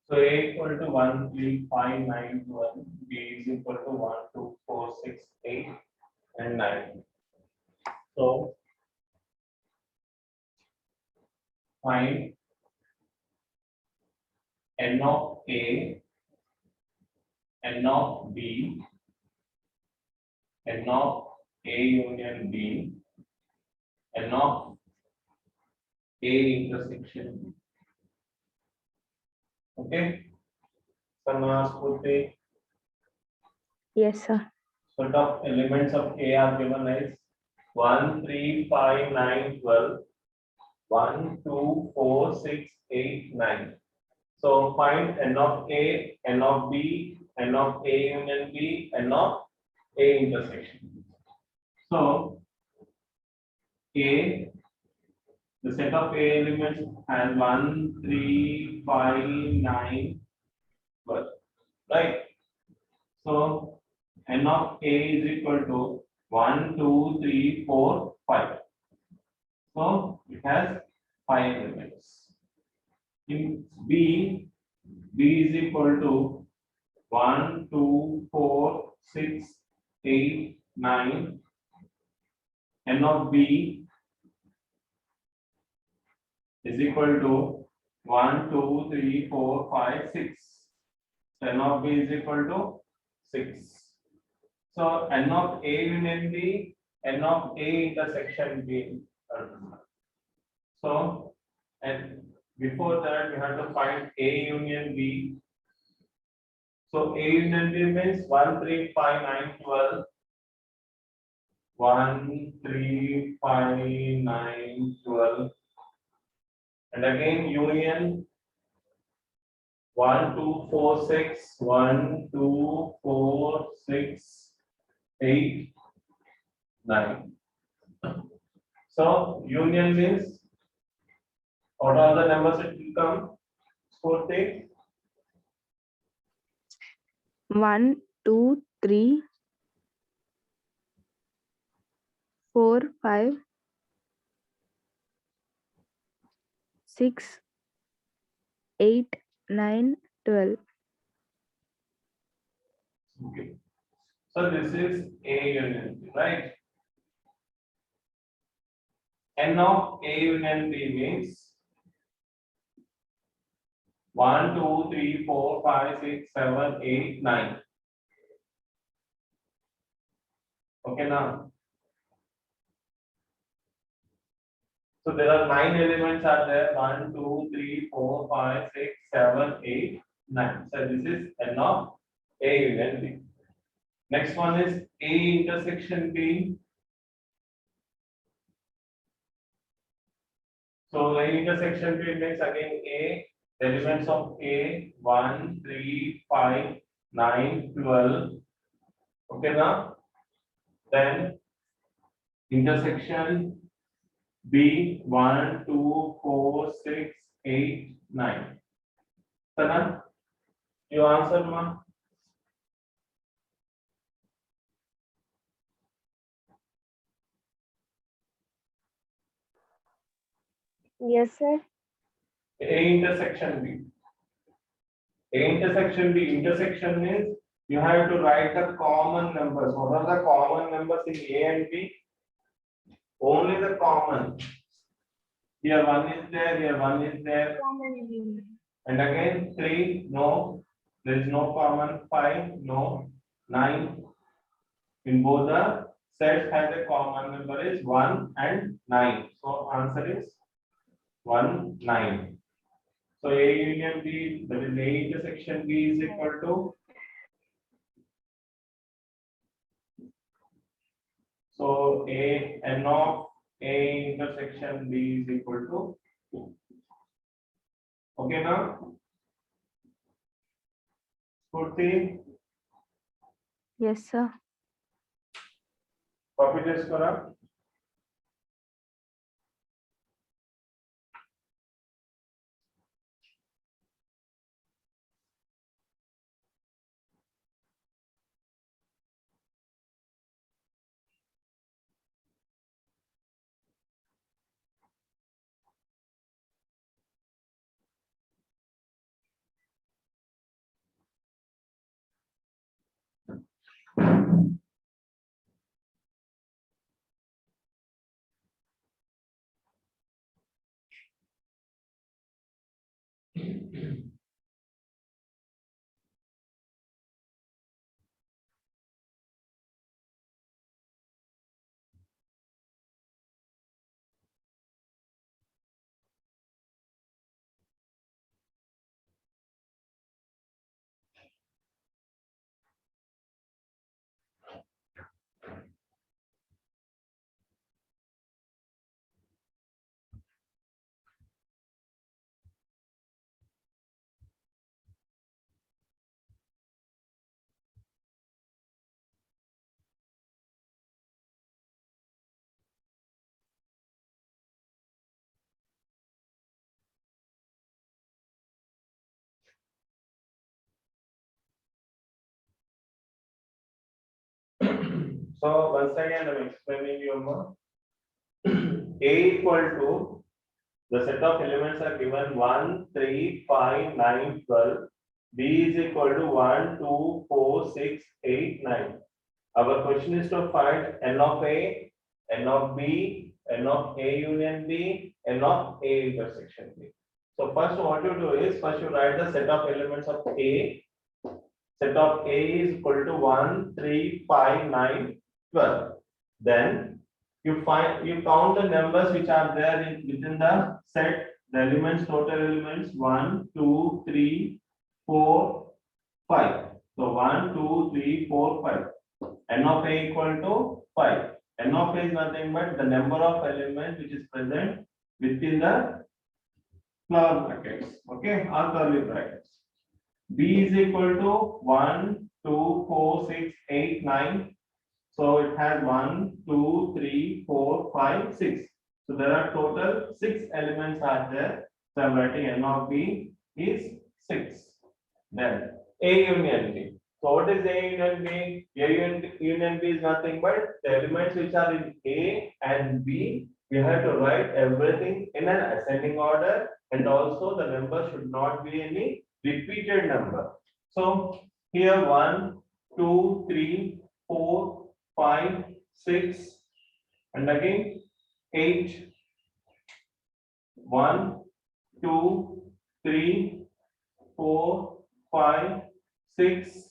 So A equal to 1, 3, 5, 9, 12. B is equal to 1, 2, 4, 6, 8, and 9. So find n of A, n of B, n of A union B, n of A intersection B. Okay. So now Spurti, Yes, sir. set of elements of A are given as 1, 3, 5, 9, 12. 1, 2, 4, 6, 8, 9. So find n of A, n of B, n of A union B, n of A intersection. So A, the set of A elements has 1, 3, 5, 9, 12. Right? So n of A is equal to 1, 2, 3, 4, 5. So it has 5 elements. In B is equal to 1, 2, 4, 6, 8, 9. N of B is equal to 1, 2, 3, 4, 5, 6. N of B is equal to 6. So N of A union B, N of A intersection B. So, and before that we have to find A union B. So A union B means 1, 3, 5, 9, 12. 1, 3, 5, 9, 12. And again union 1, 2, 4, 6. 1, 2, 4, 6, 8, 9. So union means what are the numbers it will come? Spurti? 1, 2, 3, 4, 5, 6, 8, 9, 12. Okay. So this is A union B, right? N of A union B means 1, 2, 3, 4, 5, 6, 7, 8, 9. Okay now. So there are 9 elements are there. 1, 2, 3, 4, 5, 6, 7, 8, 9. So this is N of A union B. Next one is A intersection B. So A intersection B means again A, the elements of A 1, 3, 5, 9, 12. Okay now. Then intersection B 1, 2, 4, 6, 8, 9. Sana, you answer ma? Yes, sir. A intersection B. A intersection B. Intersection means you have to write the common numbers. What are the common numbers in A and B? Only the common. Here 1 is there, here 1 is there. And again 3, no. There is no common. 5, no. 9. In both the sets has a common number is 1 and 9. So answer is 1, 9. So A union B, that is A intersection B is equal to. So A N of A intersection B is equal to 2. Okay now? Spurti, Yes, sir. copy this kara. So once again, I'm explaining you more. A equal to the set of elements are given 1, 3, 5, 9, 12. B is equal to 1, 2, 4, 6, 8, 9. Our question is to find n of A, n of B, n of A union B, n of A intersection B. So first what you do is first you write the set of elements of A. Set of A is equal to 1, 3, 5, 9, 12. Then you count the numbers which are there within the set, the elements, total elements 1, 2, 3, 4, 5. So 1, 2, 3, 4, 5. N of A equal to 5. N of A is nothing but the number of elements which is present within the flower brackets, okay, or curly brackets. B is equal to 1, 2, 4, 6, 8, 9. So it has 1, 2, 3, 4, 5, 6. So there are total 6 elements are there. So I'm writing N of B is 6. Then A union B. So what is A union B? Union B is nothing but the elements which are in A and B. We have to write everything in an ascending order, and also the number should not be any repeated number. So here 1, 2, 3, 4, 5, 6, and again 8. 1, 2, 3, 4, 5, 6,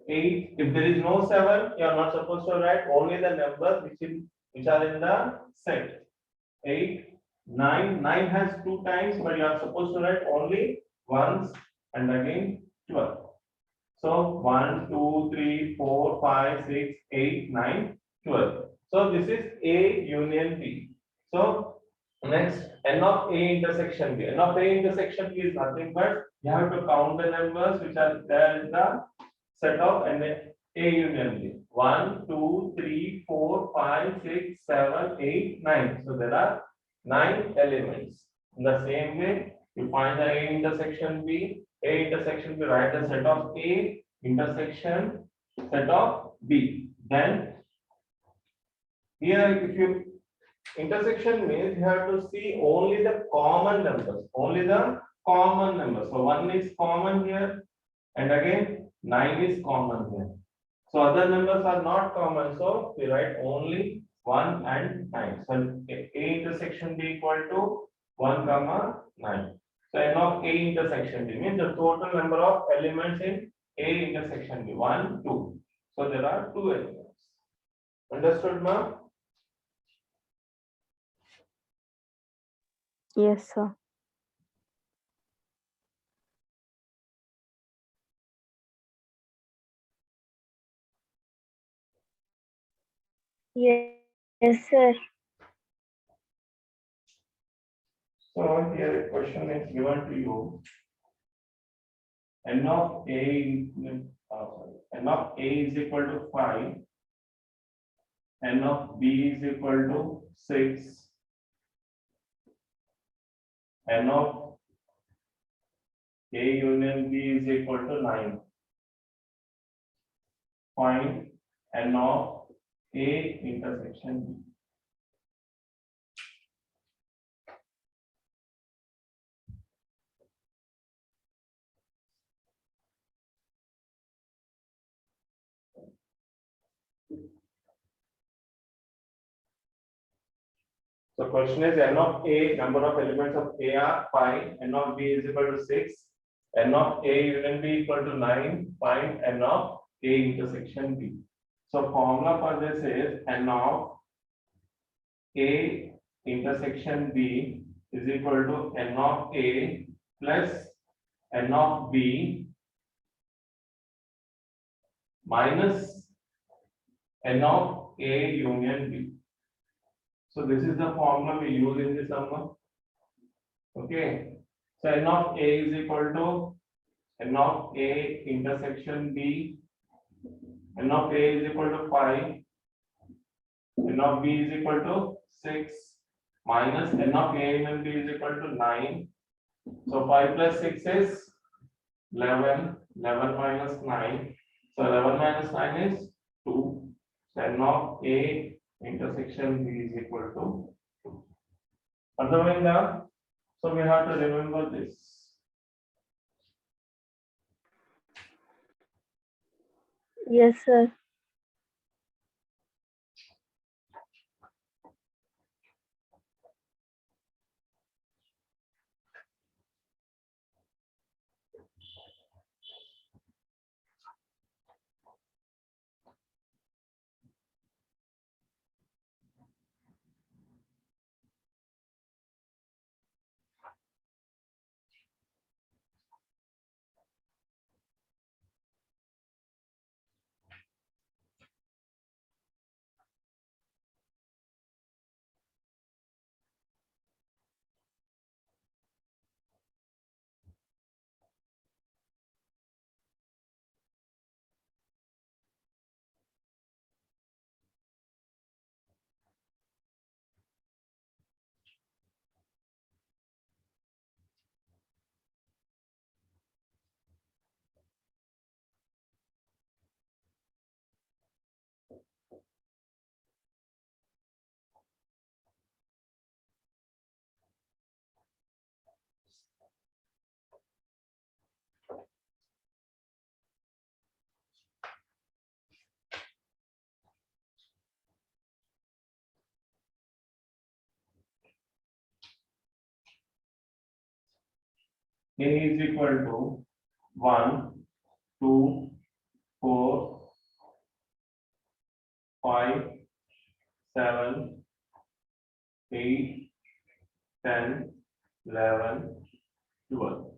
8. If there is no 7, you are not supposed to write only the numbers which are in the set. 8, 9. 9 has 2 times, but you are supposed to write only once, and again 12. So 1, 2, 3, 4, 5, 6, 8, 9, 12. So this is A union B. So next, N of A intersection B. N of A intersection B is nothing but you have to count the numbers which are there in the set of A union B. 1, 2, 3, 4, 5, 6, 7, 8, 9. So there are 9 elements. In the same way, you find the A intersection B. A intersection B, write the set of A intersection set of B. Then here, if you intersection means you have to see only the common numbers, only the common numbers. So 1 is common here, and again 9 is common here. So other numbers are not common, so we write only 1 and 9. So A intersection B equal to 1, 9. So N of A intersection B means the total number of elements in A intersection B, 1, 2. So there are 2 elements. Understood, ma'am? Yes, sir. Yes, sir. So here a question is given to you. N of A, N of A is equal to 5. N of B is equal to 6. N of A union B is equal to 9. Find N of A intersection B. So question is n of A, number of elements of A are 5, n of B is equal to 6, n of A union B equal to 9, find n of A intersection B. So formula for this is n of A intersection B is equal to n of A plus n of B minus n of A union B. So this is the formula we use in this number. Okay. So n of A is equal to n of A intersection B. N of A is equal to 5. N of B is equal to 6 minus n of A union B is equal to 9. So 5 plus 6 is 11. 11 minus 9. So 11 minus 9 is 2. So n of A intersection B is equal to 2. Otherwise, so we have to remember this. Yes, sir. A is equal to 1, 2, 4, 5, 7, 8, 10, 11, 12.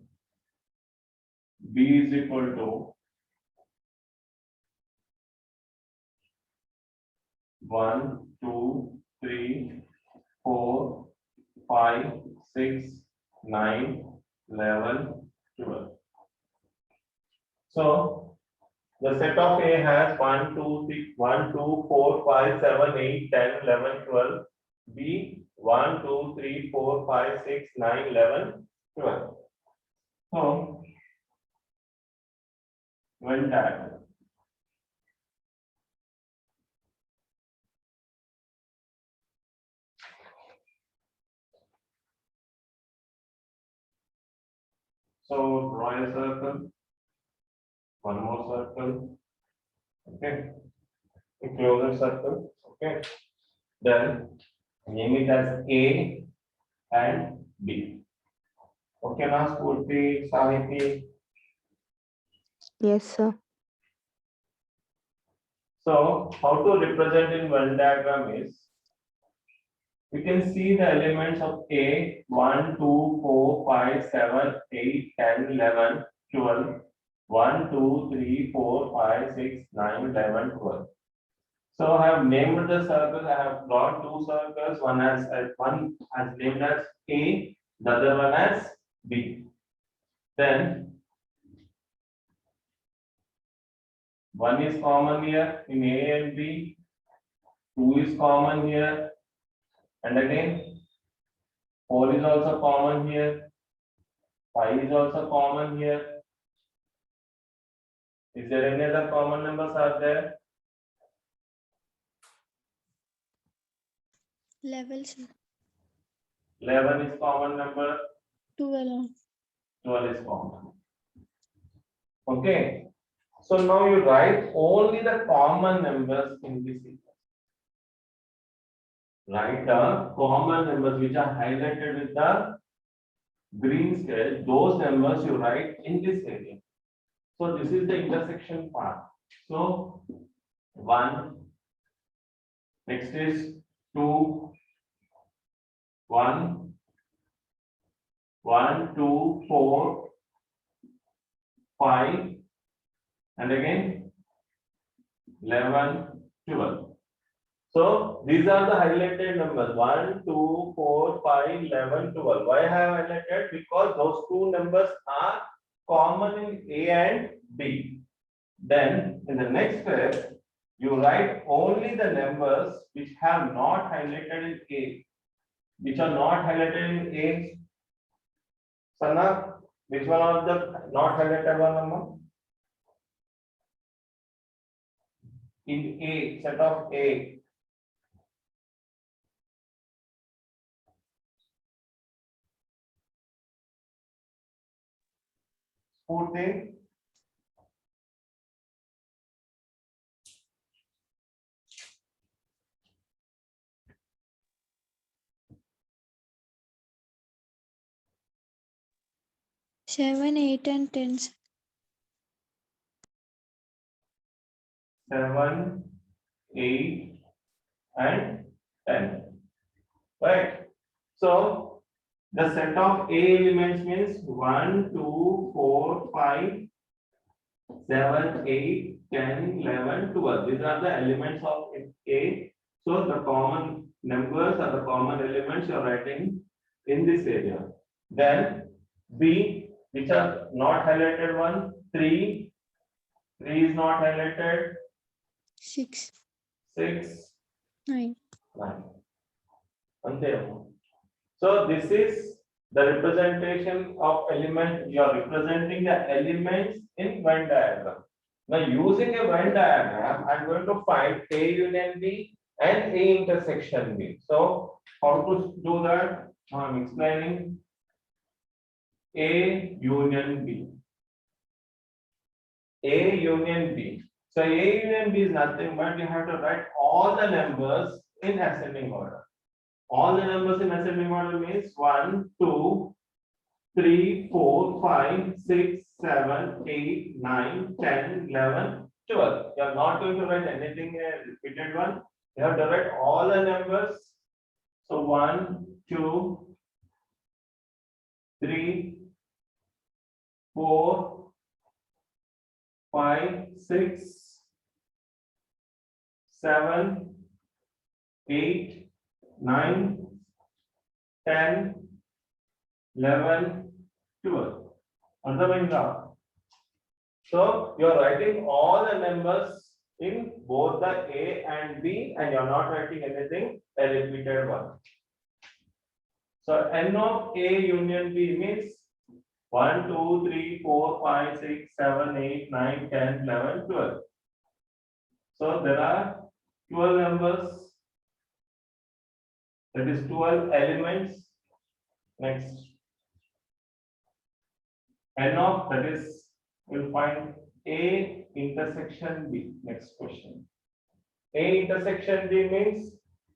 B is equal to 1, 2, 3, 4, 5, 6, 9, 11, 12. So the set of A has 1, 2, 3, 1, 2, 4, 5, 7, 8, 10, 11, 12. B 1, 2, 3, 4, 5, 6, 9, 11, 12. So Venn diagram. So draw a circle, one more circle, okay, a closer circle, okay. Then name it as A and B. Okay, now Spurti, Sahiti. Yes, sir. So how to represent in Venn diagram is, we can see the elements of A 1, 2, 4, 5, 7, 8, 10, 11, 12. 1, 2, 3, 4, 5, 6, 9, 11, 12. So I have named the circles. I have drawn two circles. One has named as A, the other one as B. Then one is common here in A and B. 2 is common here, and again 4 is also common here. 5 is also common here. Is there any other common numbers are there? Levels 11 is common number. 12. 12 is common. Okay. So now you write only the common numbers in this sequence. write the common numbers which are highlighted with the green scale. Those numbers you write in this area. So this is the intersection part. So 1, next is 2, 1, 1, 2, 4, 5, and again 11, 12. So these are the highlighted numbers 1, 2, 4, 5, 11, 12. Why I have highlighted? Because those two numbers are common in A and B. Then in the next step, you write only the numbers which have not highlighted in A, which are not highlighted in A. Sana, which one of the not highlighted one number? In A, set of A. Spurti, 7, 8, and 10. 7, 8, and 10. Right? So the set of A elements means 1, 2, 4, 5, 7, 8, 10, 11, 12. These are the elements of A. So the common numbers are the common elements you are writing in this area. Then B, which are not highlighted one, 3, 3 is not highlighted, 6, 6, 9. 9. Ante. So this is the representation of element. You are representing the elements in Venn diagram. Now using a Venn diagram, I'm going to find A union B and A intersection B. So how to do that? I'm explaining A union B. A union B. So A union B is nothing but you have to write all the numbers in ascending order. All the numbers in ascending order means 1, 2, 3, 4, 5, 6, 7, 8, 9, 10, 11, 12. You are not going to write anything repeated one. You have to write all the numbers. So 1, 2, 3, 4, 5, 6, 7, 8, 9, 10, 11, 12. Understand? So you are writing all the numbers in both the A and B, and you are not writing anything a repeated one. So N of A union B means 1, 2, 3, 4, 5, 6, 7, 8, 9, 10, 11, 12. So there are 12 numbers. That is 12 elements. Next. N of, that is, we'll find A intersection B. Next question. A intersection B means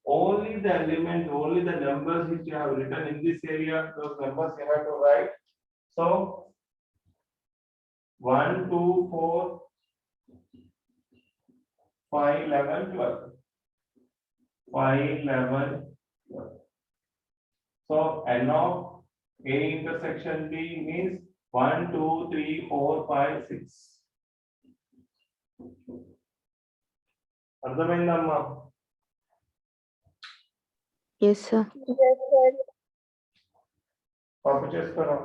only the element, only the numbers which you have written in this area, those numbers you have to write. So 1, 2, 4, 5, 11, 12. 5, 11, 12. So N of A intersection B means 1, 2, 3, 4, 5, 6. అర్థమైందమ్మా? Yes, sir. Yes, sir. Copy చేసుకోరా.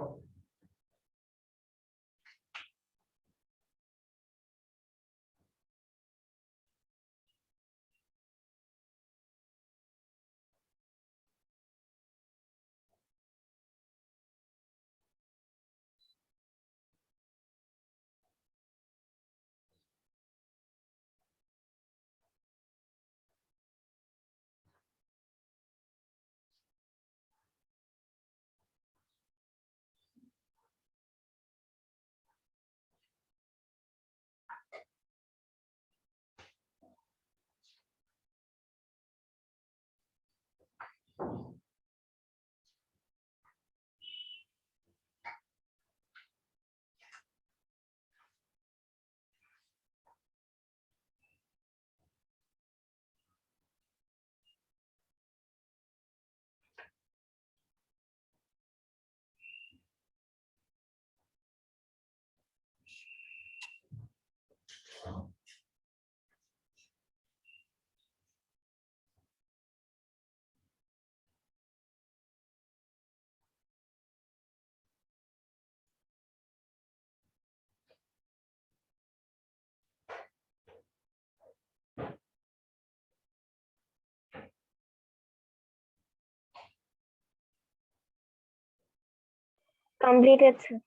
Completed, sir.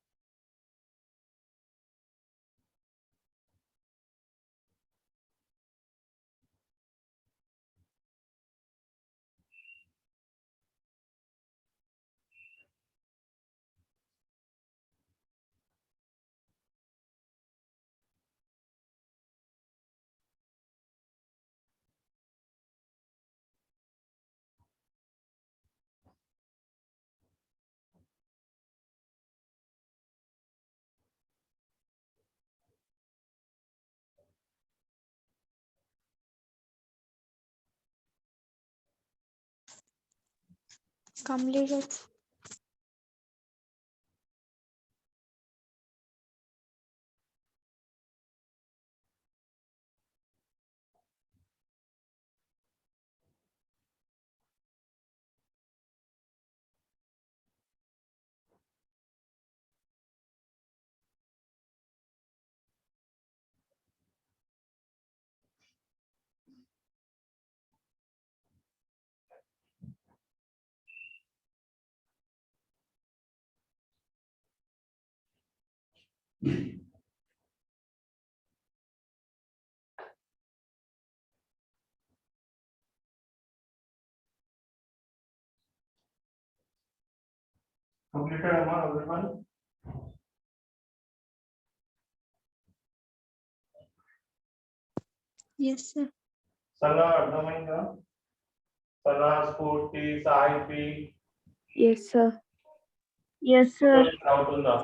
Completed. Completed, Amma, everyone? Yes, sir. సరళ అర్థమైందా? Sarala, Spoorthi, Sahithi, Yes, sir. Yes, sir. Doubt ఉందా?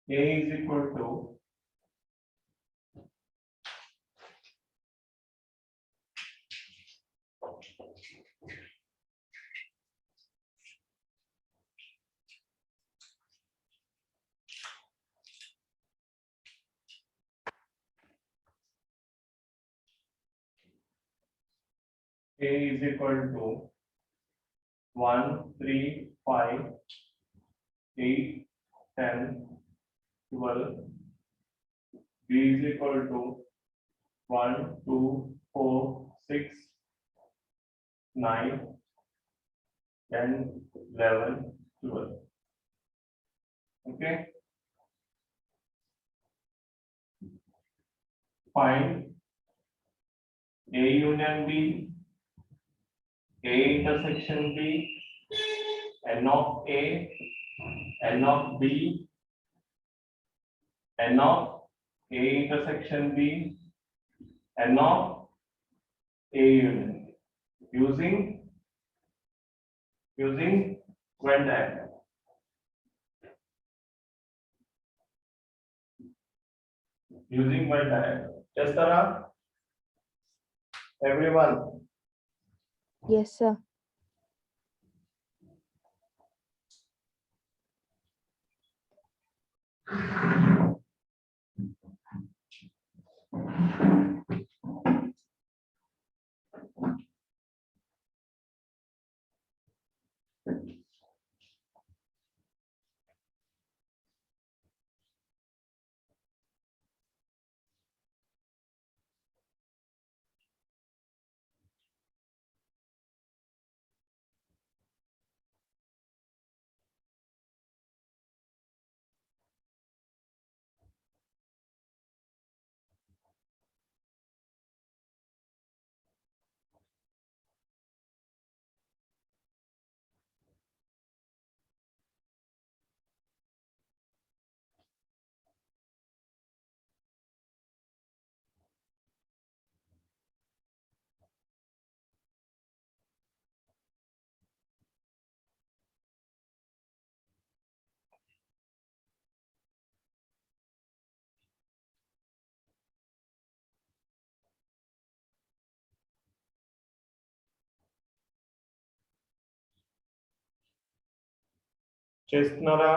A is equal to A is equal to 1, 3, 5, 8, 10, 12. B is equal to 1, 2, 4, 6, 9, 10, 11, 12. Okay. Find A union B, A intersection B, N of A, N of B, N of A intersection B, N of A union using Venn diagram. Using Venn diagram. Yes, Tara? Everyone. Yes, sir. చేస్తున్నారా?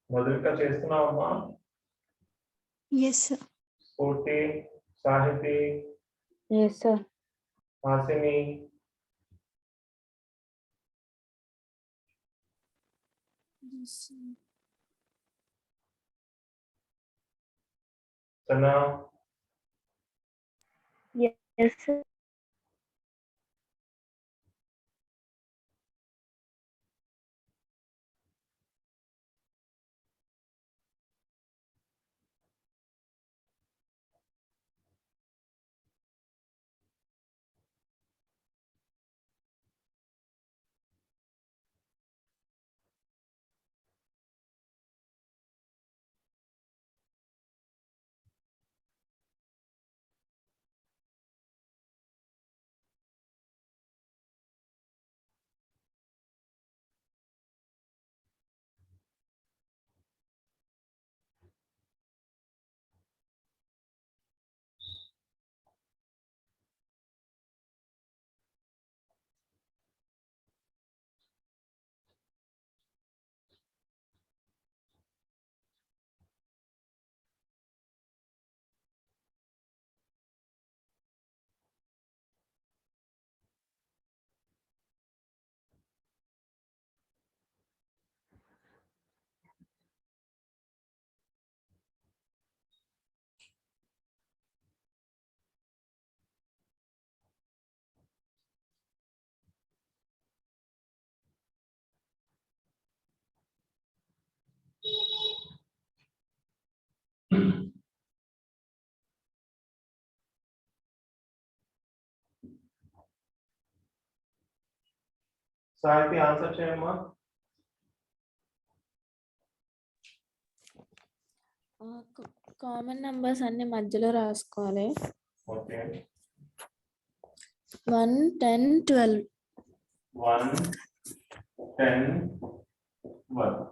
మొదలుగా చేస్తున్నావమ్మా? Yes, sir. Spurthi, Sahithi, Yes, sir. Hasini, Sana, Yes, sir. Sahithi answer చేయమ్మా. Common numbers అన్ని మధ్యలో రాసుకోవాలి. Okay. 1, 10, 12. 1, 10, 12.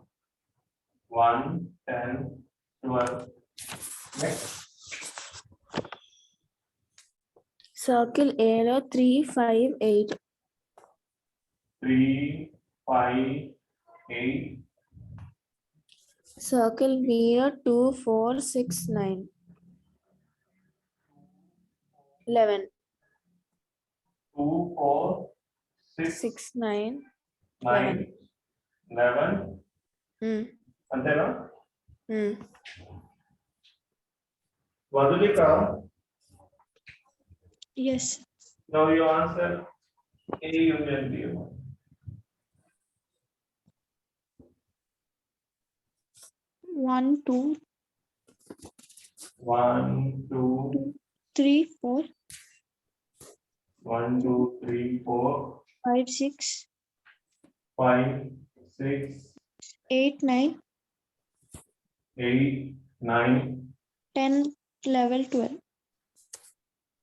1, 10, 12. Next. Circle A లో 3, 5, 8. 3, 5, 8. Circle B లో 2, 4, 6, 9. 11. 2, 4, 6, 6, 9. 9, 11. అంతేనా? Madhulika, Yes. now you answer A union B. 1, 2, 1, 2, 3, 4, 1, 2, 3, 4, 5, 6, 5, 6, 8, 9, 8, 9, 10, 11, 12.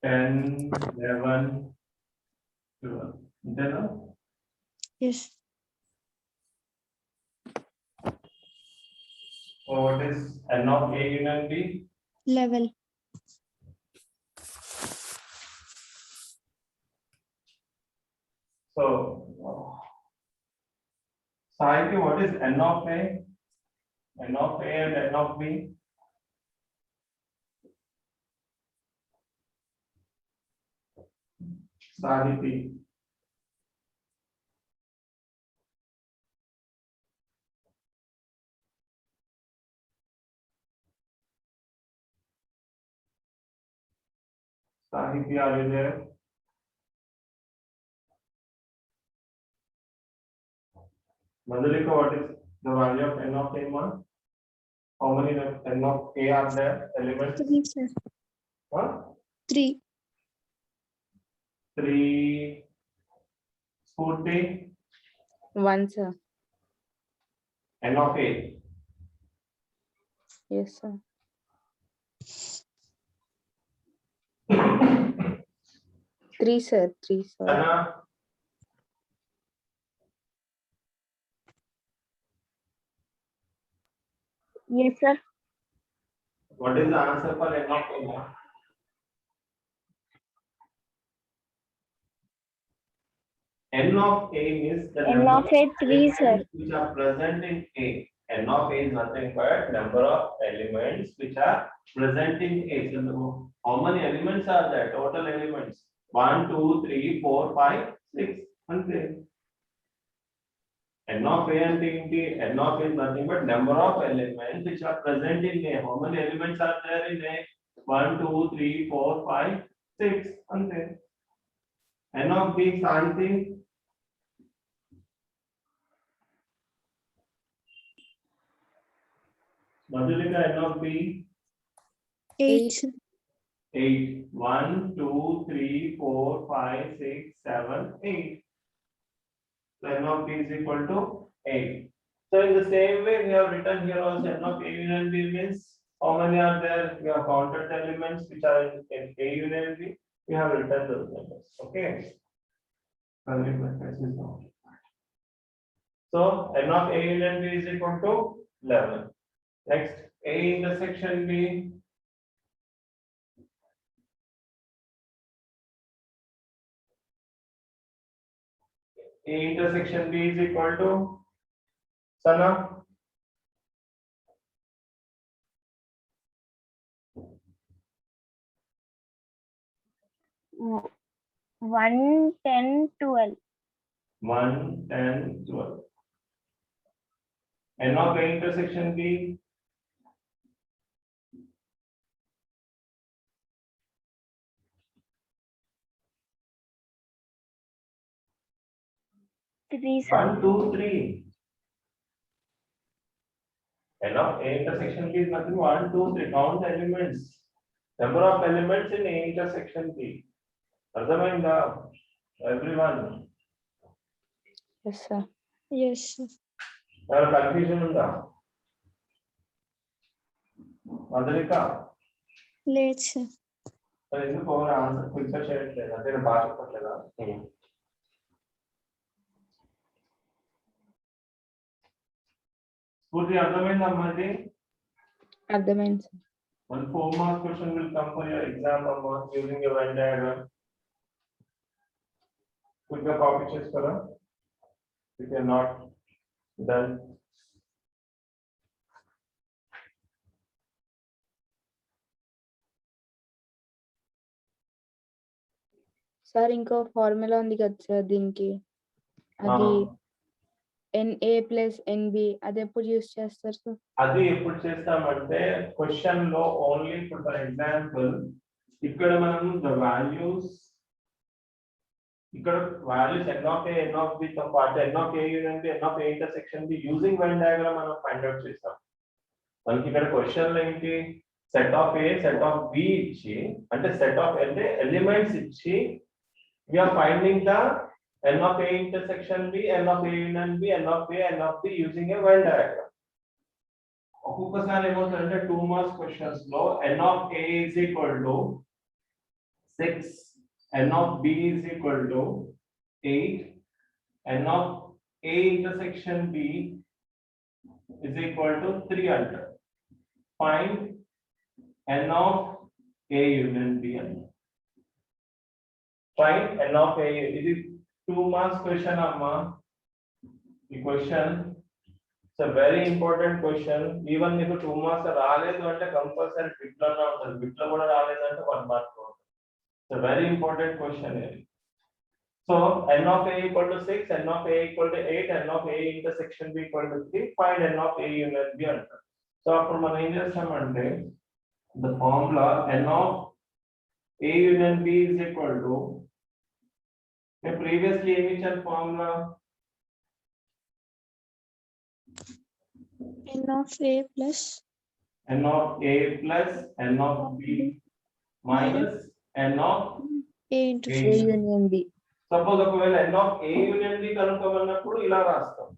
10, 11, 12. అంతేనా? Yes. So what is n of A union B? Level. So, Sahiti, what is n of A? N of A and n of B? Sahiti. Sahiti, are you there? Madhulika, what is the value of n of A, ma? How many n of A are there? Elements? 3, sir. Huh? 3. 3. Spooty, 1, sir. n of A. Yes, sir. Three, sir. 3, sir. Sana, Yes, sir. what is the answer for n of A, ma? N of A is the N number of A, 3, sir. elements which are present in A. N of A is nothing but number of elements which are present in A. So how many elements are there? Total elements 1, 2, 3, 4, 5, 6. Okay. N of A and N of A is nothing but number of elements which are present in A. How many elements are there in A? 1, 2, 3, 4, 5, 6. Okay. N of B is something. Madhulika, N of B 8. 8. 1, 2, 3, 4, 5, 6, 7, 8. So n of B is equal to 8. So in the same way, we have written here also n of A union B means how many are there? We have counted the elements which are in A union B. We have written those numbers. Okay. So n of A union B is equal to 11. Next, A intersection B. A intersection B is equal to Sana. W- 1, 10, 12. 1, 10, 12. N of A intersection B. Three, sir. 1, 2, 3. N of A intersection B is nothing. 1, 2, 3. Count the elements. Number of elements in A intersection B. Arthamainda? Everyone. Yes, sir. Yes, sir. There confusion unda? Madhulika? Late, sir. మరి ఎందుకు answer quick గా చేయట్లేదు అంటే నేను బాగా చెప్పట్లేదా పూర్తి అర్థమైందమ్మా ఇది అర్థమైంది, sir. One 4 mark question will come for your exam using your Venn diagram. Quick గా కాపీ చేసుకోరా if you are not done. Sir ఇంకో ఫార్ములా ఉంది కదా సార్ దీనికి, అది NA ప్లస్ NB, అది ఎప్పుడు యూస్ చేస్తారు సార్? అది ఎప్పుడు చేస్తామంటే క్వశ్చన్ లో ఓన్లీ ఫర్ ఎగ్జాంపుల్ ఇక్కడ మనం ద వాల్యూస్ ఇక్కడ values n of A n of B తో పాటు n of A union B n of A intersection B using Venn diagram మనం ఫైండ్ అవుట్ చేస్తాం. మనకి ఇక్కడ క్వశ్చన్ లో ఏంటి set of A set of B ఇచ్చి అంటే సెట్ ఆఫ్ అంటే ఎలిమెంట్స్ ఇచ్చి we are finding the n of A intersection B, n of A union B, n of A, n of B using a Venn diagram. ఒక్కొక్కసారి ఏమవుతుందంటే 2 marks questions లో n of A is equal to 6, n of B is equal to 8, n of A intersection B is equal to 3 అంటారు. find n of A union B. Find n of A. It is 2 marks question, amma. The question, it's a very important question. Even if 2 marks రాలేదు అంటే compulsory bit లోనే ఉంటుంది. Bit లో కూడా రాలేదంటే 1 mark ఉంటుంది. It's a very important question here. So n of A equal to 6, n of A equal to 8, n of A intersection B equal to 3, find n of A union B అంటారు. So అప్పుడు మనం ఏం చేస్తామంటే the formula n of A union B is equal to, previously ఏమి ఇచ్చాను formula n of A plus n of A plus n of B minus n of A into A. A union B. Suppose ఒకవేళ n of A union B కనుక్కోమన్నప్పుడు ఇలా రాస్తాం.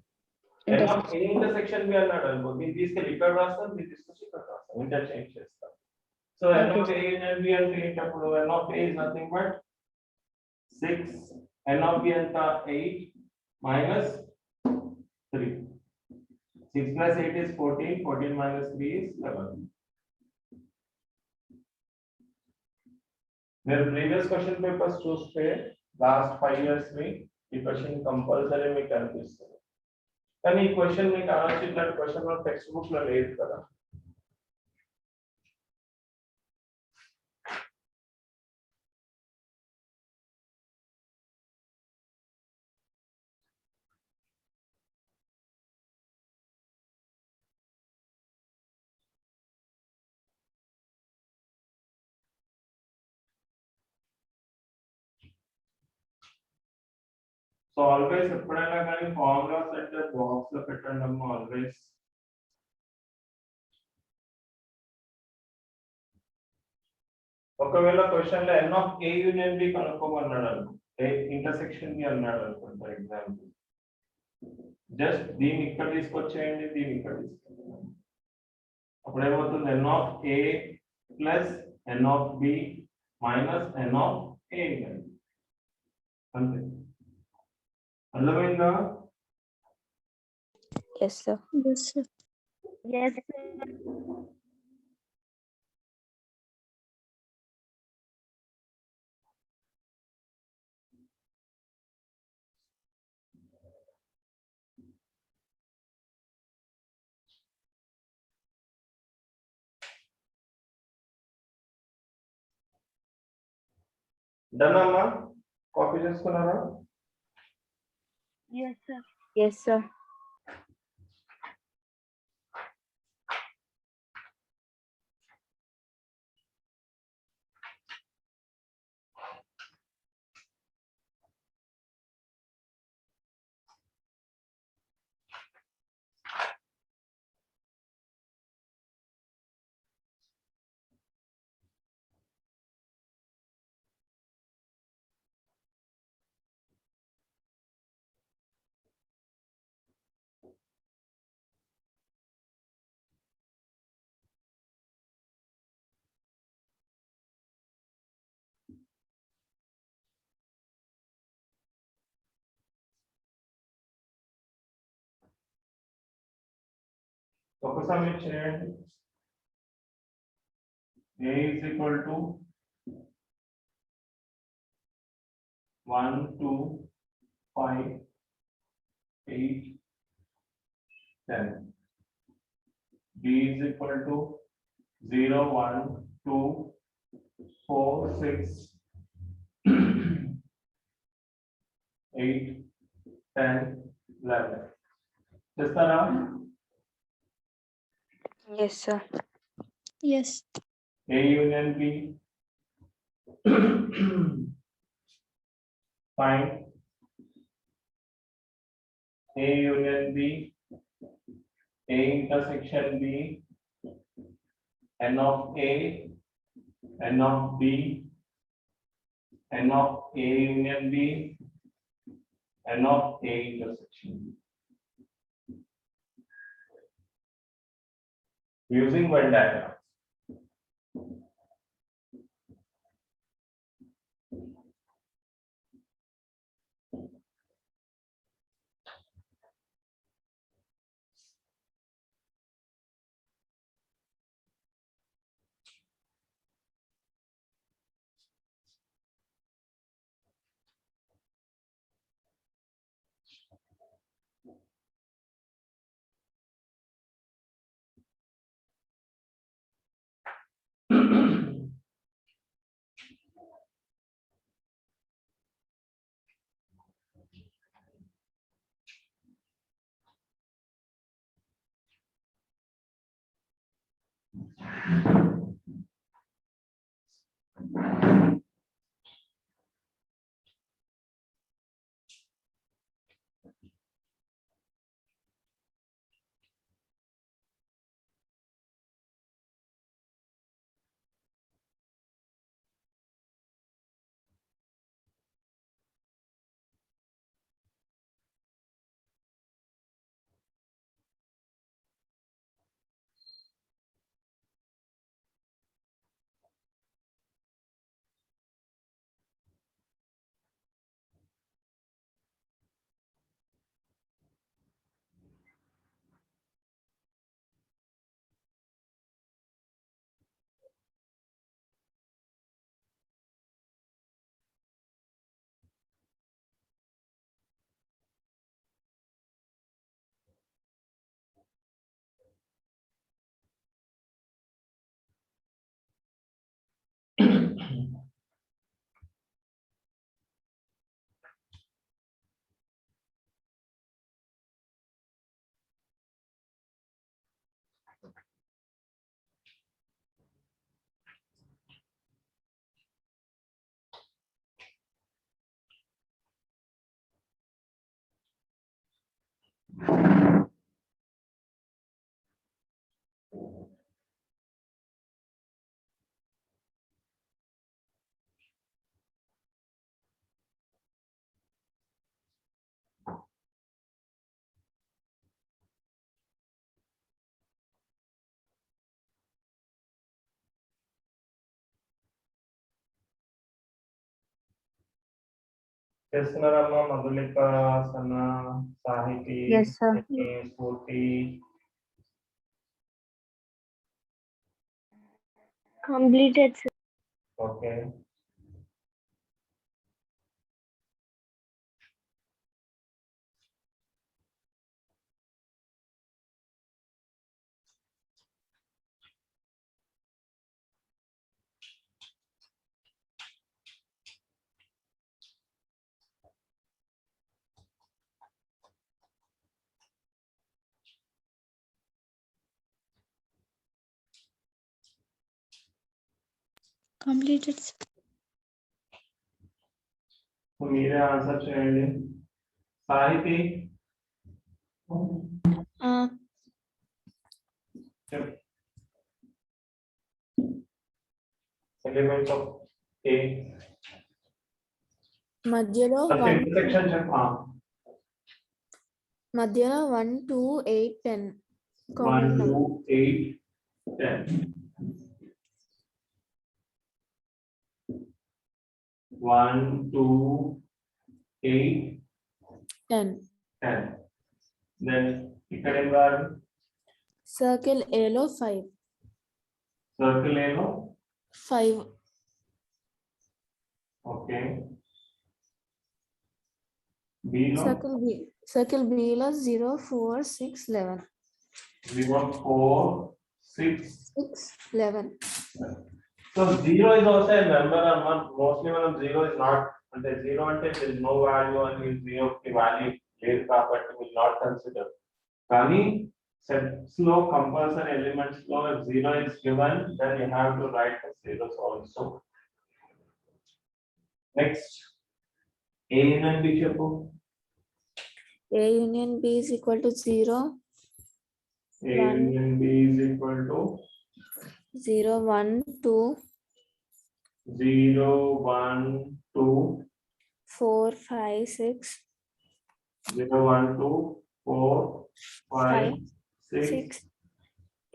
n of A intersection B అన్నాడు అనుకో, దీన్ని తీసుకెళ్ళి ఇక్కడ రాస్తాం, దీన్ని తీసుకొచ్చి ఇక్కడ రాస్తాం, ఇంటర్చేంజ్ చేస్తాం. So n of A union B అంటే ఏంటప్పుడు n of A is nothing but 6, n of B ఎంత 8 minus 3. 6 plus 8 is 14, 14 minus 3 is 11. మీరు ప్రీవియస్ క్వశ్చన్ పేపర్స్ చూస్తే లాస్ట్ 5 years మీ ఈ క్వశ్చన్ కంపల్సరీ మీకు కనిపిస్తుంది. కానీ ఈ క్వశ్చన్ మీకు అనొచ్చు, ఇట్లాంటి క్వశ్చన్ మన టెక్స్ట్ బుక్ లో లేదు కదా. సో ఆల్వేస్ ఎప్పుడైనా కానీ ఫార్ములాస్ అంటే బాక్స్ లో పెట్టండి అమ్మా, ఆల్వేస్. ఒకవేళ క్వశ్చన్ లో n of A union B కనుక్కోమన్నాడు అనుకో, ఇంటర్సెక్షన్ B అన్నాడు అనుకో ఫర్ ఎగ్జాంపుల్, జస్ట్ దీన్ని ఇక్కడ తీసుకొచ్చేయండి, దీన్ని ఇక్కడ తీసుకొచ్చేయండి. అప్పుడు ఏమవుతుంది n of A plus n of B minus n of A అంతే. అర్థమైందా? Yes, sir. yes sir. Yes. Done అమ్మా, కాపీ చేసుకున్నారా? Yes, sir. Yes, sir. ఒకసారి మీరు చేయండి. A is equal to 1, 2, 5, 8, 10. B is equal to 0, 1, 2, 4, 6, 8, 10, 11. చేస్తారా? Yes, sir. yes A union B. Find A union B, A intersection B, n of A, n of B, n of A union B, n of A intersection B. Using Venn diagram. చేస్తున్నారమ్మా Madhulika, Sana, Sahithi, Yes, sir. Spurthi. Completed, sir. Okay. Completed. మీరే answer చేయండి. Sahithi elements of ఏ మధ్యలో intersection చెప్పా. మధ్యలో 1 2 8 10 1 common 2 8 10. 1 2 8 10 10. Then ఇక్కడ ఏం రాదు? Circle A లో 5 సర్కిల్ ఏలో 5 ఓకే. B లో సర్కిల్ B లో 0 4 6 11 0 4 6 6 11 So 0 is also a number, and mostly మనం 0 is not, అంటే 0 అంటే there is no value and 0 కి వాల్యూ లేదు కాబట్టి will not consider. కానీ sets లో కంపల్సరీ ఎలిమెంట్స్ లో 0 is given, then you have to write the zeros also. Next A union B చెప్పు. A union B is equal to 0 A union B is equal to 0 1 2 0 1 2 4 5 6 0 1 2 4 5 6 6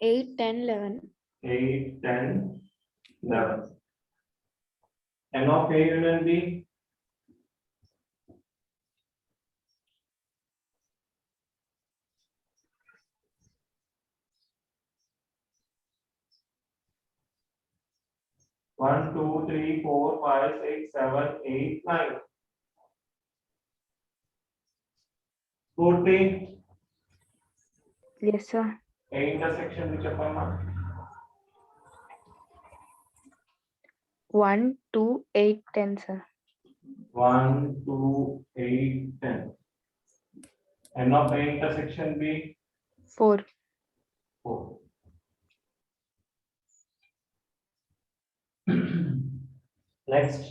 8 10 11 8 10 11. N of A union B. One, two, three, four, five, six, seven, 8, 9. 14. Yes, sir. A intersection which upon 1 2 8 10, sir. 1, 2, 8, 10. N of A intersection B. 4. 4. Next,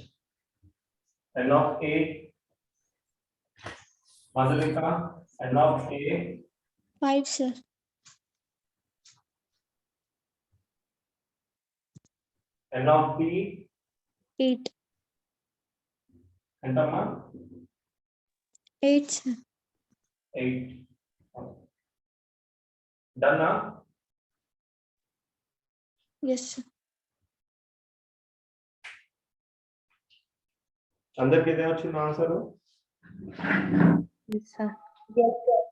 n of a. Madhurika, n of a. 5, sir. N of b. 8. Entama 8, sir. 8. Done na? Yes, sir. అందరికి ఇదే వచ్చింది answer Yes, sir. Yes, sir.